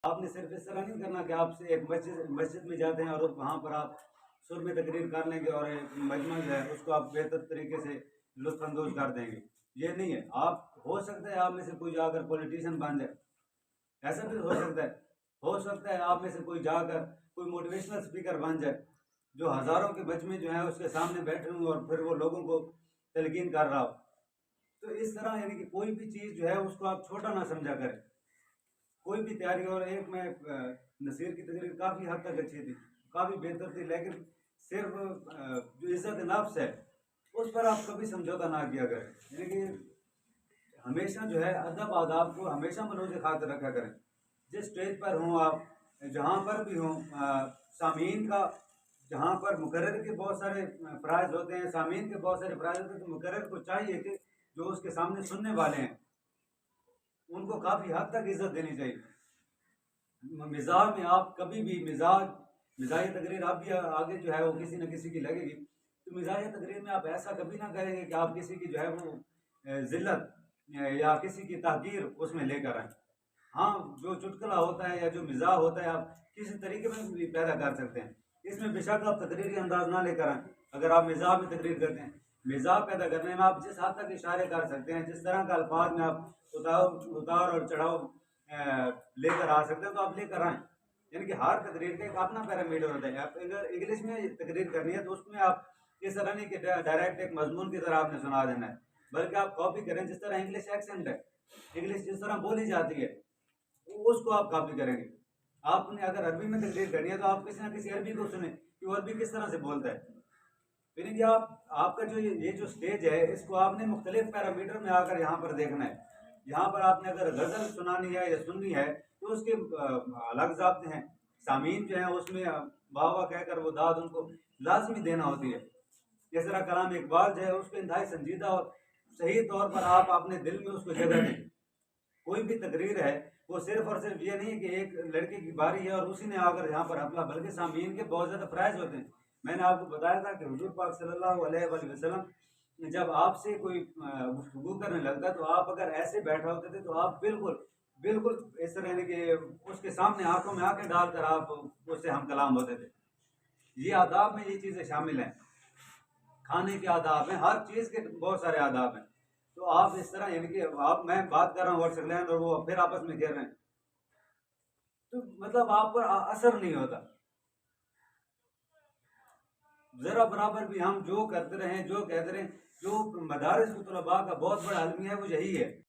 آپ نے صرف اس طرح نہیں کرنا کہ آپ سے ایک مسجد میں جاتے ہیں اور وہاں پر آپ سر میں تقریر کر لیں گے اور ایک مجمع جو ہے اس کو آپ بہتر طریقے سے لطف اندوز کر دیں گے. یہ نہیں ہے. آپ ہو سکتا ہے آپ میں سے کوئی جا کر پولیٹیشین بن جائے، ایسا بھی ہو سکتا ہے آپ میں سے کوئی جا کر کوئی موٹیویشنل اسپیکر بن جائے جو ہزاروں کے مجمع جو ہیں اس کے سامنے بیٹھے ہوں اور پھر وہ لوگوں کو تلقین کر رہا ہو. تو اس طرح یعنی کہ کوئی بھی چیز جو ہے اس کو آپ چھوٹا نہ سمجھا کریں. کوئی بھی تیاری. اور ایک میں نصیر کی تقریر کافی حد تک اچھی تھی، کافی بہتر تھی، لیکن صرف جو عزت نفس ہے اس پر آپ کبھی سمجھوتا نہ کیا کریں. یعنی کہ ہمیشہ جو ہے ادب آداب کو ہمیشہ ملوز خاطر رکھا کریں. جس اسٹیج پر ہوں آپ، جہاں پر بھی ہوں، سامعین کا جہاں پر مقرر کے بہت سارے فرائض ہوتے ہیں، سامعین کے بہت سارے فرائض ہوتے ہیں، تو مقرر کو چاہیے کہ جو اس کے سامنے سننے والے ہیں ان کو کافی حد تک عزت دینی چاہیے. مزاج میں آپ کبھی بھی مزاحی تقریر آپ بھی آگے جو ہے وہ کسی نہ کسی کی لگے گی، تو مزاحیہ تقریر میں آپ ایسا کبھی نہ کریں گے کہ آپ کسی کی جو ہے وہ ذلت یا کسی کی تحقیر اس میں لے کر آئیں. ہاں، جو چٹکلا ہوتا ہے یا جو مزاح ہوتا ہے آپ کسی طریقے میں بھی پیدا کر سکتے ہیں. اس میں بے شک آپ تقریری انداز نہ لے کر آئیں. اگر آپ مزاح میں تقریر کرتے ہیں، مزاح پیدا کرنے میں آپ جس حد تک اشارے کر سکتے ہیں، جس طرح کا الفاظ میں آپ اتار اور چڑھاؤ لے کر آ سکتے ہیں تو آپ لے کر آئیں. یعنی کہ ہر تقریر کا ایک اپنا پیرامیٹر ہوتا ہے. آپ اگر انگلش میں تقریر کرنی ہے تو اس میں آپ اس طرح نہیں کہ ڈائریکٹ ایک مضمون کی طرح آپ نے سنا دینا ہے، بلکہ آپ کاپی کریں. جس طرح انگلش ایکسنٹ ہے، انگلش جس طرح بولی جاتی ہے اس کو آپ کاپی کریں گے. آپ نے اگر عربی میں تقریر کرنی ہے تو آپ کسی نہ کسی عربی کو سنیں کہ وہ عربی کس طرح سے بولتا ہے. یعنی کہ آپ کا جو یہ جو سٹیج ہے اس کو آپ نے مختلف پیرامیٹر میں آ کر یہاں پر دیکھنا ہے. یہاں پر آپ نے اگر غزل سنانی ہے یا سننی ہے تو اس کے الگ ضابطے ہیں. سامعین جو ہیں اس میں واہ واہ کہہ کر وہ داد ان کو لازمی دینا ہوتی ہے. جس طرح کلام اقبال جو ہے اس کو انتہائی سنجیدہ اور صحیح طور پر آپ اپنے دل میں اس کو جگہ دیں. کوئی بھی تقریر ہے وہ صرف اور صرف یہ نہیں کہ ایک لڑکے کی باری ہے اور اسی نے آ کر یہاں پر حملہ، بلکہ سامعین کے بہت زیادہ فرائض ہوتے ہیں. میں نے آپ کو بتایا تھا کہ حضور پاک صلی اللہ علیہ وآلہ وسلم جب آپ سے کوئی گفتگو کرنے لگتا تو آپ اگر ایسے بیٹھا ہوتے تھے تو آپ بالکل اس طرح یعنی کہ اس کے سامنے آنکھوں میں آنکھیں ڈال کر آپ اس سے ہم کلام ہوتے تھے. یہ آداب میں یہ چیزیں شامل ہیں. کھانے کے آداب ہیں، ہر چیز کے بہت سارے آداب ہیں. تو آپ اس طرح یعنی کہ میں بات کر رہا ہوں واٹس ایپ لینڈ اور وہ پھر آپس میں کہہ رہے ہیں تو مطلب آپ پر اثر نہیں ہوتا. ذرا برابر بھی ہم جو کرتے رہیں، جو کہتے رہیں، جو مدارس طلباء کا بہت بڑا المیہ ہے وہ یہی ہے